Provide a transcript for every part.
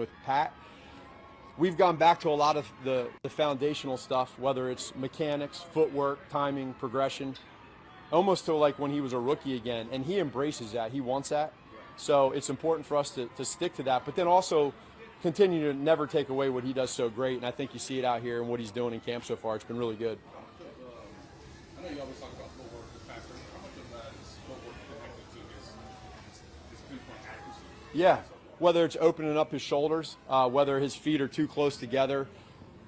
with Pat, we've gone back to a lot of the foundational stuff, whether it's mechanics, footwork, timing, progression, almost to like when he was a rookie again. And he embraces that. He wants that. So it's important for us to stick to that, but then also continue to never take away what he does so great. And I think you see it out here and what he's doing in camp so far. It's been really good. I know you always talk about footwork with Patrick. How much of that is footwork connected to his three-point accuracy? Yeah, whether it's opening up his shoulders, whether his feet are too close together,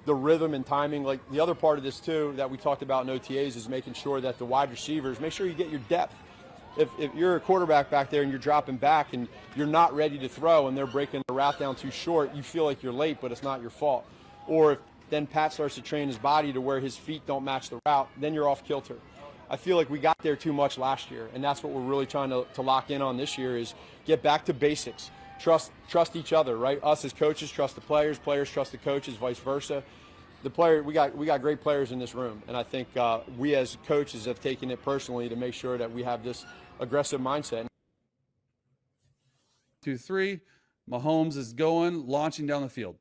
the rhythm and timing. Like the other part of this too that we talked about in OTAs is making sure that the wide receivers, make sure you get your depth. If you're a quarterback back there and you're dropping back and you're not ready to throw and they're breaking the route down too short, you feel like you're late, but it's not your fault. Or if then Pat starts to train his body to where his feet don't match the route, then you're off kilter. I feel like we got there too much last year, and that's what we're really trying to lock in on this year is get back to basics. Trust each other, right? Us as coaches trust the players, players trust the coaches, vice versa. We got great players in this room, and I think we as coaches have taken it personally to make sure that we have this aggressive mindset. 2-3, Mahomes is going, launching down the field.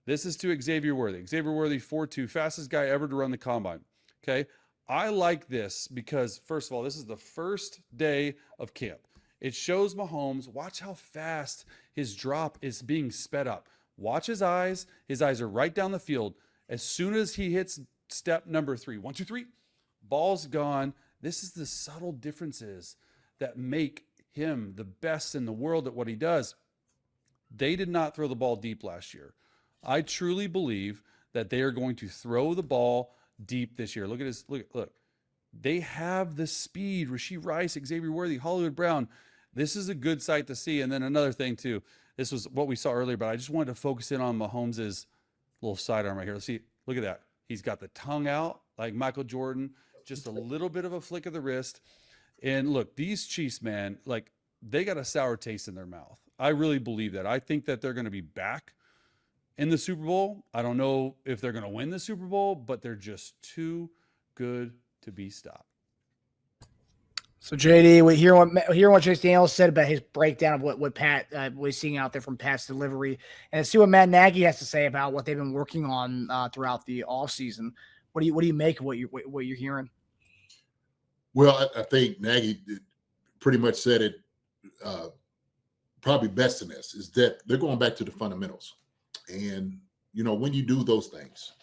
This is to Xavier Worthy. Xavier Worthy, 4.2, fastest guy ever to run the combine. Okay, I like this because, first of all, this is the first day of camp. It shows Mahomes, watch how fast his drop is being sped up. Watch his eyes. His eyes are right down the field. As soon as he hits step number 3, 1, 2, 3, ball's gone. This is the subtle differences that make him the best in the world at what he does. They did not throw the ball deep last year. I truly believe that they are going to throw the ball deep this year. Look at his, look. They have the speed. Rashee Rice, Xavier Worthy, Hollywood Brown. This is a good sight to see. And then another thing too, this was what we saw earlier, but I just wanted to focus in on Mahomes' little sidearm right here. Let's see, look at that. He's got the tongue out like Michael Jordan, just a little bit of a flick of the wrist. And look, these Chiefs, man, like they got a sour taste in their mouth. I really believe that. I think that they're going to be back in the Super Bowl. I don't know if they're going to win the Super Bowl, but they're just too good to be stopped. So JD, we hear what Chase Daniels said about his breakdown of what Pat was seeing out there from Pat's delivery, and see what Matt Nagy has to say about what they've been working on throughout the offseason. What do you make of what you're hearing? Well, I think Nagy pretty much said it probably best in this, is that they're going back to the fundamentals. And, you know, when you do those things,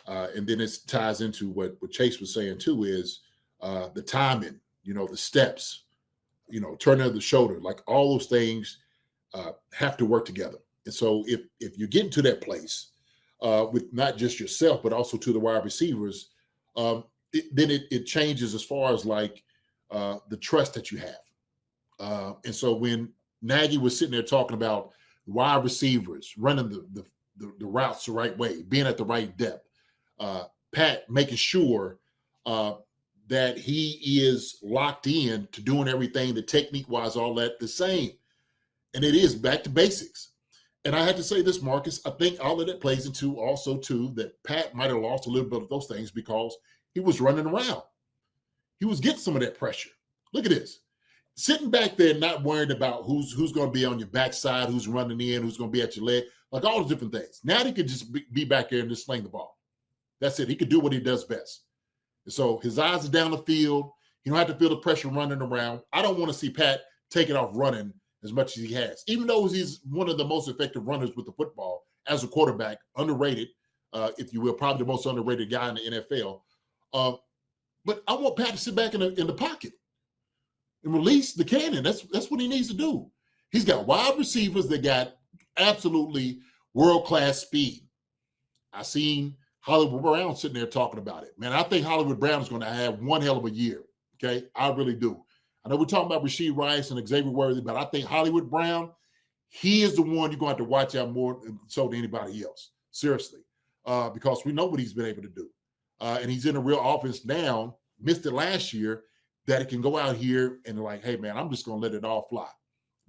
and then it ties into what Chase was saying too, is the timing, you know, the steps, you know, turning of the shoulder, like all those things have to work together. And so if you get into that place with not just yourself, but also to the wide receivers, then it changes as far as like the trust that you have. And so when Nagy was sitting there talking about wide receivers running the routes the right way, being at the right depth, Pat making sure that he is locked in to doing everything, the technique-wise, all that the same. And it is back to basics. And I had to say this, Marcus, I think all of that plays into also, too, that Pat might have lost a little bit of those things because he was running around. He was getting some of that pressure. Look at this. Sitting back there not worried about who's going to be on your backside, who's running in, who's going to be at your leg, like all the different things. Now he could just be back there and just sling the ball. That's it. He could do what he does best. And so his eyes are down the field. He don't have to feel the pressure running around. I don't want to see Pat take it off running as much as he has, even though he's one of the most effective runners with the football as a quarterback, underrated, if you will, probably the most underrated guy in the NFL. But I want Pat to sit back in the pocket and release the cannon. That's what he needs to do. He's got wide receivers that got absolutely world-class speed. I seen Hollywood Brown sitting there talking about it. Man, I think Hollywood Brown is going to have one hell of a year, okay? I really do. I know we're talking about Rashee Rice and Xavier Worthy, but I think Hollywood Brown, he is the one you're going to have to watch out more so than anybody else, seriously, because we know what he's been able to do. And he's in a real offense now, missed it last year, that he can go out here and like, hey, man, I'm just going to let it all fly.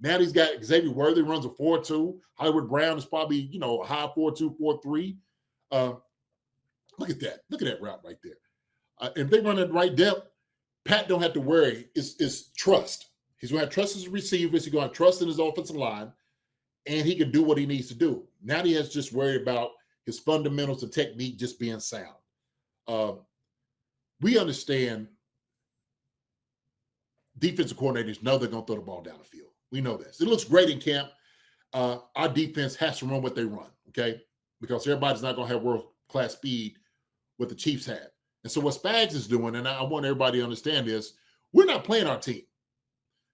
Now he's got Xavier Worthy runs a 4.2. Hollywood Brown is probably, you know, a high 4.2, 4.3. Look at that. Look at that route right there. If they run at the right depth, Pat don't have to worry. It's trust. He's going to have trust his receivers. He's going to have trust in his offensive line. and he can do what he needs to do. Now he has just worried about his fundamentals and technique just being sound. We understand defensive coordinators know they're going to throw the ball down the field. We know this. It looks great in camp. Our defense has to run what they run, okay? Because everybody's not going to have world-class speed what the Chiefs have. And so what Spags is doing, and I want everybody to understand this, we're not playing our team.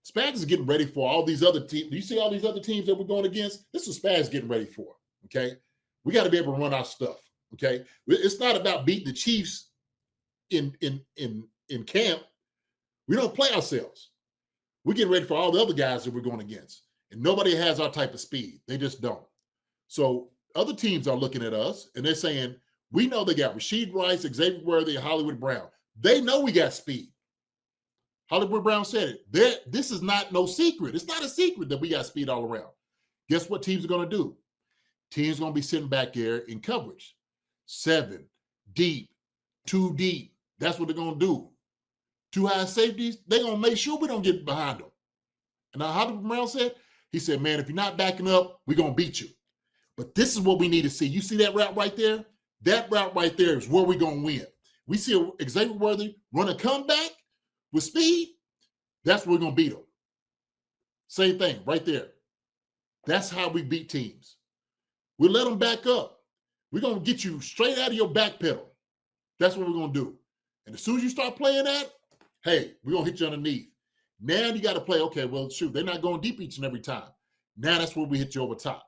Spags is getting ready for all these other teams. Do you see all these other teams that we're going against? This is Spags getting ready for, okay? We got to be able to run our stuff, okay? It's not about beating the Chiefs in camp. We don't play ourselves. We're getting ready for all the other guys that we're going against. And nobody has our type of speed. They just don't. So other teams are looking at us, and they're saying, we know they got Rashid Rice, Xavier Worthy, and Hollywood Brown. They know we got speed. Hollywood Brown said it. This is not no secret. It's not a secret that we got speed all around. Guess what teams are going to do? Teams going to be sitting back there in coverage. 7 deep, 2 deep. That's what they're going to do. 2 high safeties, they're going to make sure we don't get behind them. And now Hollywood Brown said, he said, man, if you're not backing up, we're going to beat you. But this is what we need to see. You see that route right there? That route right there is where we're going to win. We see Xavier Worthy run a comeback with speed. That's where we're going to beat them. Same thing right there. That's how we beat teams. We let them back up. We're going to get you straight out of your back pedal. That's what we're going to do. And as soon as you start playing that, hey, we're going to hit you underneath. Now you got to play, okay, well, shoot, they're not going deep each and every time. Now that's where we hit you over top.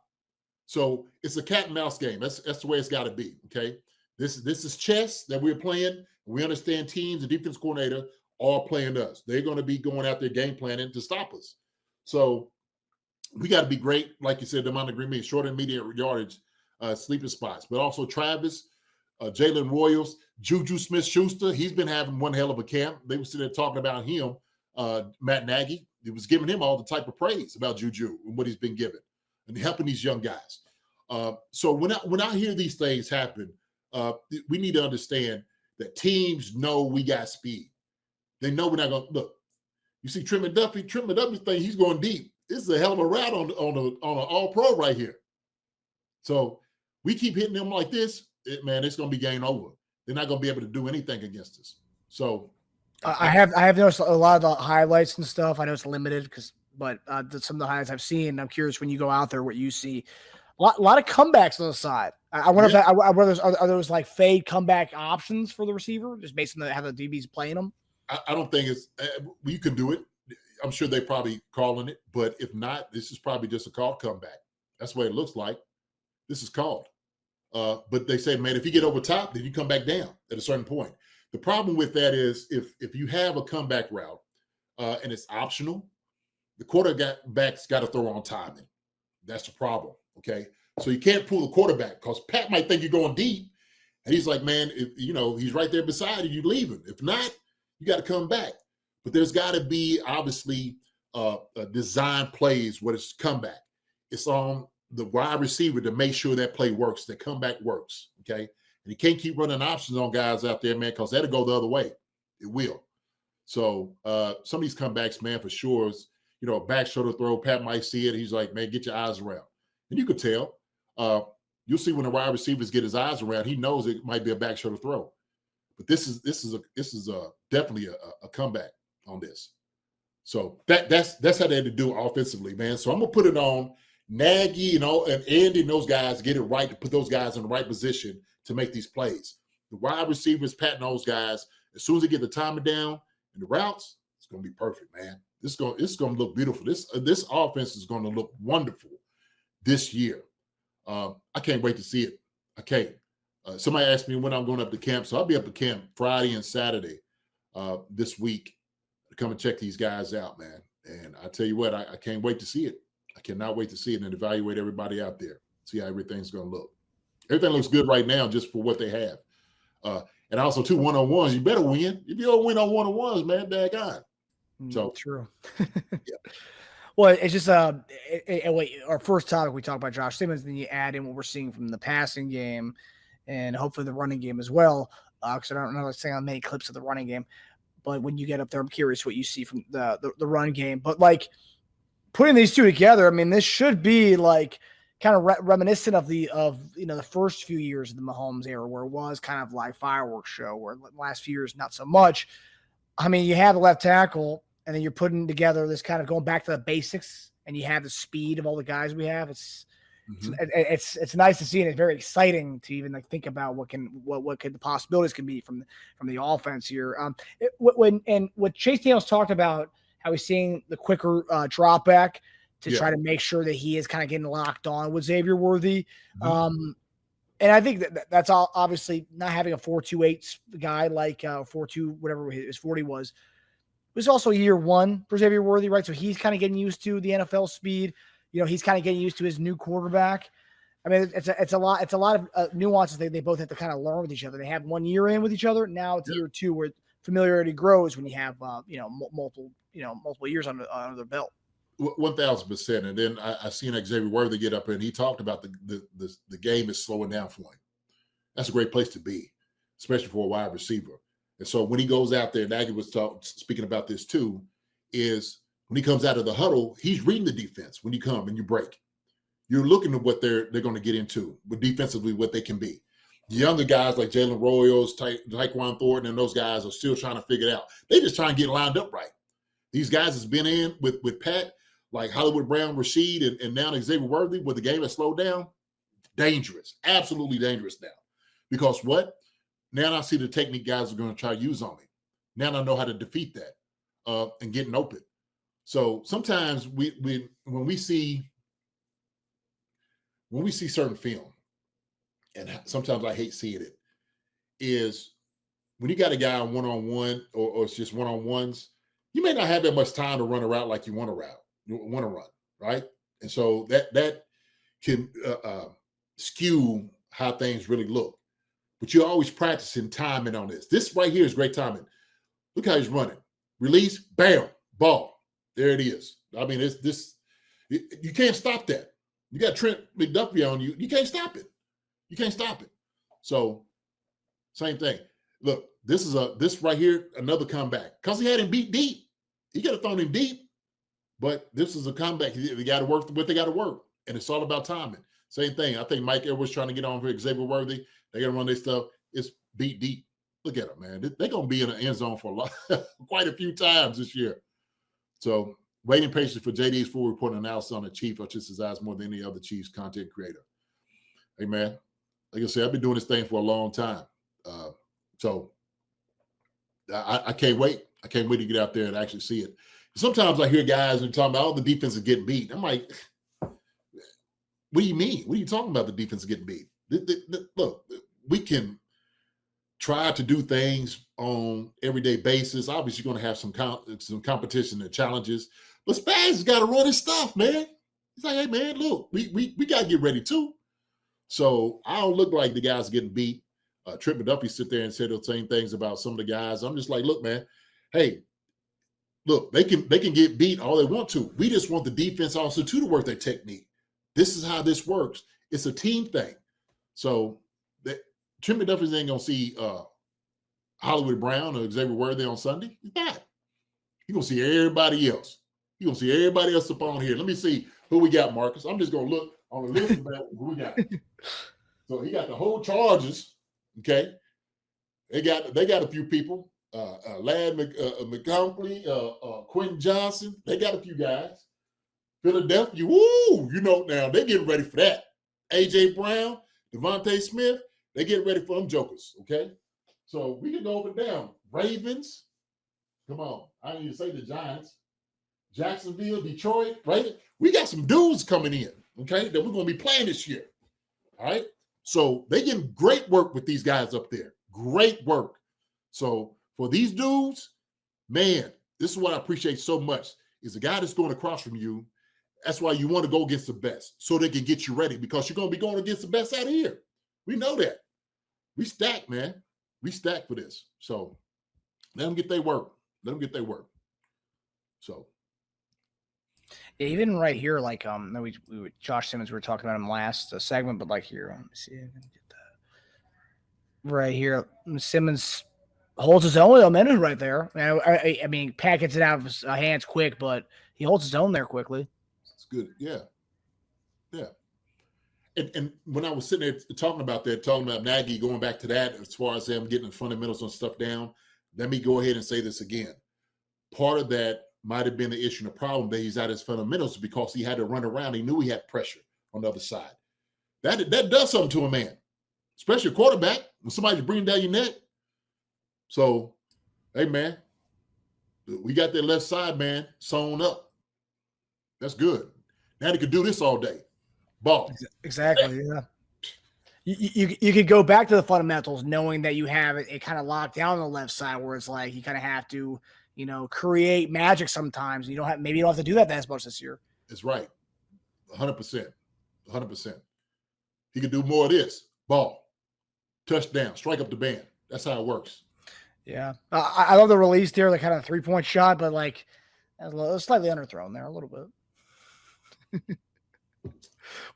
So it's a cat and mouse game. That's the way it's got to be, okay? This is chess that we're playing. We understand teams, the defense coordinator, are playing us. They're going to be going out there game planning to stop us. So we got to be great, like you said, the amount of green meat, short and medium yardage, sleeping spots. But also Travis, Jalen Royals, Juju Smith-Schuster, he's been having one hell of a camp. They were sitting there talking about him, Matt Nagy. It was giving him all the type of praise about Juju and what he's been given and helping these young guys. So when I hear these things happen, we need to understand that teams know we got speed. They know we're not going to look. You see Trim McDuffie thing, he's going deep. This is a hell of a route on an all-pro right here. So we keep hitting them like this, man, it's going to be game over. They're not going to be able to do anything against us. So I have noticed a lot of the highlights and stuff. I know it's limited but some of the highlights I've seen, I'm curious when you go out there what you see. A lot of comebacks on the side. I wonder if are those like fade comeback options for the receiver, just based on how the DB's playing them. I don't think it's you can do it. I'm sure they're probably calling it, but if not, this is probably just a called comeback. That's what it looks like. This is called. But they say, man, if you get over top, then you come back down at a certain point. The problem with that is if you have a comeback route and it's optional, the quarterback's got to throw on timing. That's the problem, okay? So you can't pull the quarterback because Pat might think you're going deep, and he's like, man, he's right there beside you, you leave him. If not, you got to come back. But there's got to be, obviously, design plays where it's comeback. It's on the wide receiver to make sure that play works, that comeback works, okay? And you can't keep running options on guys out there, man, because that'll go the other way. It will. So some of these comebacks, man, for sure is, a back shoulder throw. Pat might see it. He's like, man, get your eyes around. And you could tell. You'll see when the wide receivers get his eyes around, he knows it might be a back shoulder throw. But this is definitely a comeback on this. So that's how they had to do offensively, man. So I'm gonna put it on Nagy, and Andy and those guys get it right to put those guys in the right position to make these plays. The wide receivers, Pat and those guys, as soon as they get the timing down and the routes, it's gonna be perfect, man. It's gonna look beautiful. This offense is gonna look wonderful this year. I can't wait to see it. I can't. Somebody asked me when I'm going up to camp, so I'll be up at camp Friday and Saturday this week to come and check these guys out, man. And I tell you what, I can't wait to see it. I cannot wait to see it and evaluate everybody out there, see how everything's going to look. Everything looks good right now just for what they have. And also, 2 one-on-ones, you better win. If you don't win on one-on-ones, man, daggone. So true. Yeah. Well, it's just our first topic we talked about Josh Simmons, then you add in what we're seeing from the passing game and hopefully the running game as well. Because I don't know, let's say on many clips of the running game, but when you get up there, I'm curious what you see from the run game. But like putting these two together, I mean, this should be like kind of reminiscent of the first few years of the Mahomes era, where it was kind of like fireworks show, where the last few years, not so much. I mean, you have the left tackle, and then you're putting together this kind of going back to the basics, and you have the speed of all the guys we have. It's nice to see, and it's very exciting to even like think about what could the possibilities can be from the offense here. What Chase Daniels talked about, how he's seeing the quicker drop back to try to make sure that he is kind of getting locked on with Xavier Worthy. And I think that's all, obviously not having a 4.28 guy like 4.2, whatever his 40 was. It was also year one for Xavier Worthy, right? So he's kind of getting used to the NFL speed. He's kind of getting used to his new quarterback. I mean, it's a lot of nuances they both have to kind of learn with each other. They have 1 year in with each other. Now it's year two, where familiarity grows when you have multiple years under their belt. 1,000%. And then I seen Xavier Worthy get up and he talked about the game is slowing down for him. That's a great place to be, especially for a wide receiver. And so when he goes out there, Nagy was speaking about this too, is when he comes out of the huddle, he's reading the defense. When you come and you break, you're looking at what they're going to get into, but defensively what they can be. The younger guys like Jalen Royals, Tyquan Thornton, and those guys are still trying to figure it out. They just trying to get lined up right. These guys has been in with Pat, like Hollywood Brown, Rashid, and now Xavier Worthy, where the game has slowed down. Dangerous, absolutely dangerous now. Because what? Now I see the technique guys are going to try to use on me. Now I know how to defeat that and getting open. So sometimes when we see certain film, and sometimes I hate seeing it, is when you got a guy on one-on-one or it's just one-on-ones, you may not have that much time to run a route like you want to run, right? And so that can skew how things really look. But you're always practicing timing on this. This right here is great timing. Look how he's running. Release, bam, ball. There it is. I mean, you can't stop that. You got Trent McDuffie on you. You can't stop it. You can't stop it. So, same thing. Look, this right here, another comeback. Because he had him beat deep. He could have thrown him deep. But this is a comeback. They got to work what they got to work. And it's all about timing. Same thing. I think Mike Edwards trying to get on for Xavier Worthy. They got to run their stuff. It's beat deep. Look at them, man. They're going to be in the end zone for quite a few times this year. So, waiting patiently for JD's full report and analysis on the Chiefs, which is his eyes more than any other Chiefs content creator. Hey, man, like I said, I've been doing this thing for a long time. So, I can't wait. I can't wait to get out there and actually see it. Sometimes I hear guys and talking about, oh, the defense is getting beat. I'm like, what do you mean? What are you talking about, the defense is getting beat? Look, we can try to do things on everyday basis. Obviously, you're going to have some competition and challenges. But Spaz has got to run his stuff, man. He's like, hey, man, look, we got to get ready too. So I don't look like the guys getting beat. Trent McDuffie sit there and said the same things about some of the guys. I'm just like, look, man, hey, look, they can get beat all they want to. We just want the defense also to work their technique. This is how this works. It's a team thing. So Trent McDuffie ain't gonna see Hollywood Brown or Xavier Worthy on Sunday. He's not. He's gonna see everybody else. He's gonna see everybody else up on here. Let me see who we got, Marcus. I'm just gonna look on the list about who we got. So he got the whole Chargers. Okay, they got a few people. Ladd McConkey, Quentin Johnson. They got a few guys. Philadelphia, woo! Now they're getting ready for that. AJ Brown, Devontae Smith, they getting ready for them jokers. Okay, so we can go up and down. Ravens, come on. I didn't even say the Giants. Jacksonville, Detroit, right? We got some dudes coming in. Okay, that we're going to be playing this year. All right. So they getting great work with these guys up there. Great work. So for these dudes, man, this is what I appreciate so much, is the guy that's going across from you. That's why you want to go against the best, so they can get you ready, because you're going to be going against the best out of here. We know that. We stack, man. We stack for this. So let them get their work. Let them get their work. So. Yeah, even right here, like we Josh Simmons, we were talking about him last segment, but like here, let me see, I can get that right here. Simmons holds his own with a minute right there. I mean, Pat gets it out of his hands quick, but he holds his own there quickly. good. Yeah. Yeah. And when I was sitting there talking about Nagy, going back to that, as far as them getting the fundamentals and stuff down, let me go ahead and say this again. Part of that might have been the issue and the problem that he's at his fundamentals because he had to run around. He knew he had pressure on the other side. That does something to a man, especially a quarterback, when somebody's bringing down your neck. So, hey, man, we got that left side, man, sewn up. That's good. Now he could do this all day. Ball. Exactly. Yeah. You could go back to the fundamentals knowing that you have it kind of locked down on the left side where it's like you kind of have to, create magic sometimes. Maybe you don't have to do that as much this year. That's right. 100%. 100%. He could do more of this. Ball. Touchdown. Strike up the band. That's how it works. Yeah. I love the release there, the kind of 3-point shot, but like slightly underthrown there a little bit.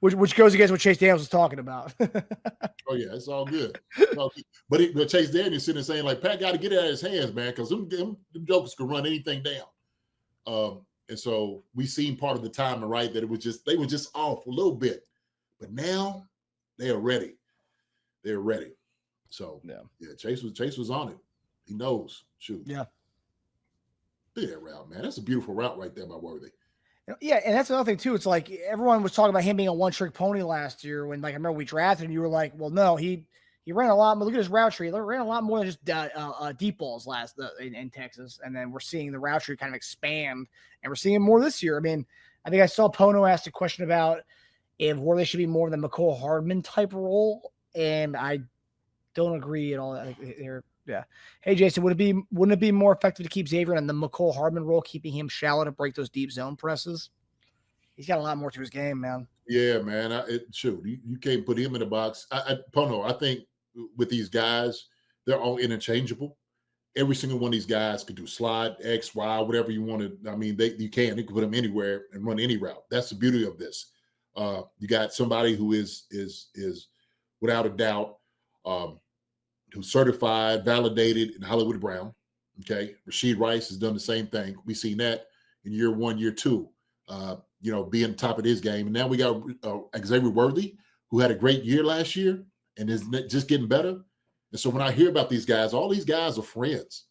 Which goes against what Chase Daniels was talking about. Oh, yeah, it's all good. It's all good. But Chase Daniels sitting there saying, like, Pat got to get it out of his hands, man, because them jokers can run anything down. And so we seen part of the time, right, that they were just off a little bit. But now they are ready. They're ready. So, yeah, Chase was on it. He knows. Shoot. Yeah. Look at that route, man. That's a beautiful route right there by Worthy. Yeah, and that's another thing too. It's like everyone was talking about him being a one-trick pony last year when, like, I remember we drafted and you were like, well, no, he ran a lot. But look at his route tree. He ran a lot more than just deep balls in Texas. And then we're seeing the route tree kind of expand, and we're seeing more this year. I mean, I think I saw Pono asked a question about if Worthy should be more than McCole Hardman type role, and I don't agree at all. Yeah. Hey, Jason, wouldn't it be more effective to keep Xavier in the McCole Hardman role, keeping him shallow to break those deep zone presses? He's got a lot more to his game, man. Yeah, man. You can't put him in the box. Pono, I think with these guys, they're all interchangeable. Every single one of these guys could do slide, X, Y, whatever you want to. I mean, you can put them anywhere and run any route. That's the beauty of this. You got somebody who is without a doubt, who's certified, validated in Hollywood Brown. Okay. Rashid Rice has done the same thing. We've seen that in year 1, year 2, being top of his game. And now we got Xavier Worthy, who had a great year last year and is just getting better. And so when I hear about these guys, all these guys are friends.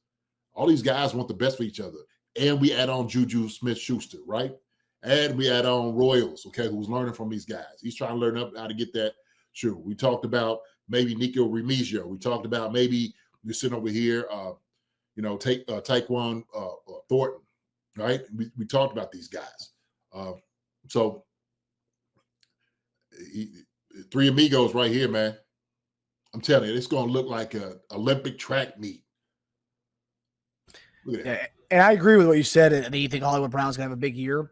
All these guys want the best for each other. And we add on Juju Smith-Schuster, right? And we add on Royals, okay, who's learning from these guys. He's trying to learn up how to get that. Sure. We talked about maybe Nico Remigio. We talked about maybe you're sitting over here, take Taekwon Thornton, right? We talked about these guys. So three amigos right here, man. I'm telling you, it's going to look like an Olympic track meet. Look at that. Yeah, and I agree with what you said. I think you think Hollywood Brown's going to have a big year.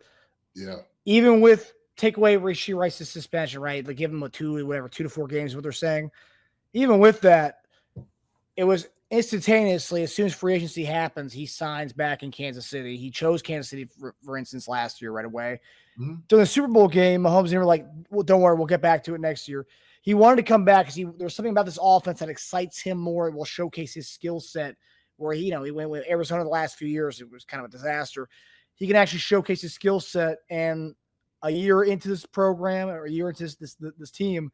Yeah. Even with take away Rashid Rice's suspension, right? Like give him 2 to 4 games, what they're saying. Even with that, it was instantaneously, as soon as free agency happens, he signs back in Kansas City. He chose Kansas City, for instance, last year right away. Mm-hmm. During the Super Bowl game, Mahomes and they were like, well, don't worry, we'll get back to it next year. He wanted to come back because there's something about this offense that excites him more. It will showcase his skill set where he went with Arizona the last few years. It was kind of a disaster. He can actually showcase his skill set, and a year into this program or a year into this team,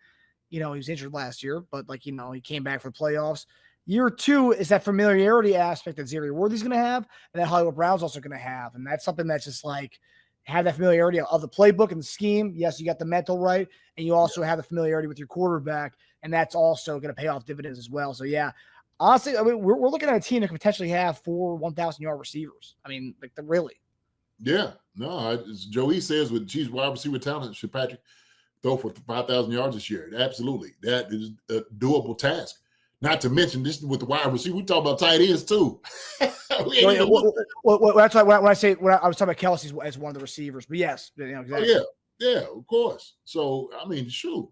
he was injured last year, but he came back for the playoffs. Year 2 is that familiarity aspect that Xavier Worthy's going to have, and that Hollywood Brown's also going to have. And that's something that's just like have that familiarity of the playbook and the scheme. Yes, you got the mental right, and you also have the familiarity with your quarterback, and that's also going to pay off dividends as well. So yeah, honestly, I mean, we're looking at a team that could potentially have 4 1,000-yard receivers. I mean, really. Yeah, no, as Joey says, with Chiefs wide receiver talent, should Patrick throw for 5,000 yards this year? Absolutely. That is a doable task. Not to mention, this with the wide receiver, we talk about tight ends too. That's why when I was talking about Kelsey as one of the receivers, but yes, exactly. Oh, yeah, of course. So, I mean, shoot,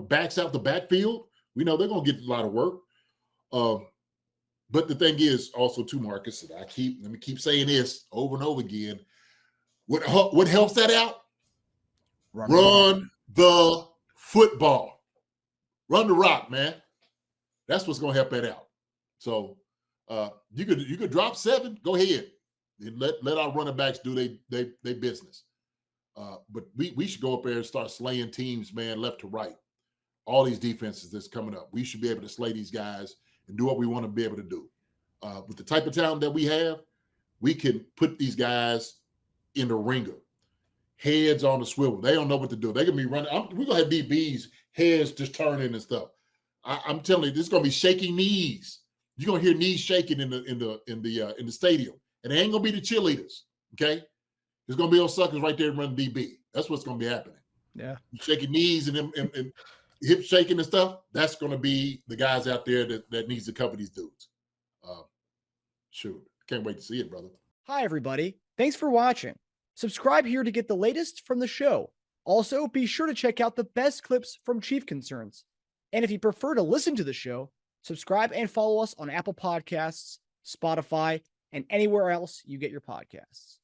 backs out the backfield, we know they're going to get a lot of work. But the thing is also too, Marcus, and let me keep saying this over and over again. What helps that out? Run the football. Run the rock, man. That's what's going to help that out. So you could drop 7. Go ahead and let our running backs do their business. But we should go up there and start slaying teams, man, left to right. All these defenses that's coming up, we should be able to slay these guys and do what we want to be able to do. With the type of talent that we have, we can put these guys in the ringer, heads on the swivel. They don't know what to do. They're gonna be running. We're gonna have DBs heads just turning and stuff. I'm telling you, this is gonna be shaking knees. You're gonna hear knees shaking in the stadium, and they ain't gonna be the cheerleaders. Okay, there's gonna be those suckers right there running DB. That's what's gonna be happening. Yeah, Shaking knees and hip shaking and stuff. That's gonna be the guys out there that needs to cover these dudes. Shoot, can't wait to see it, brother. Hi, everybody. Thanks for watching. Subscribe here to get the latest from the show. Also, be sure to check out the best clips from Chief Concerns. And if you prefer to listen to the show, subscribe and follow us on Apple Podcasts, Spotify, and anywhere else you get your podcasts.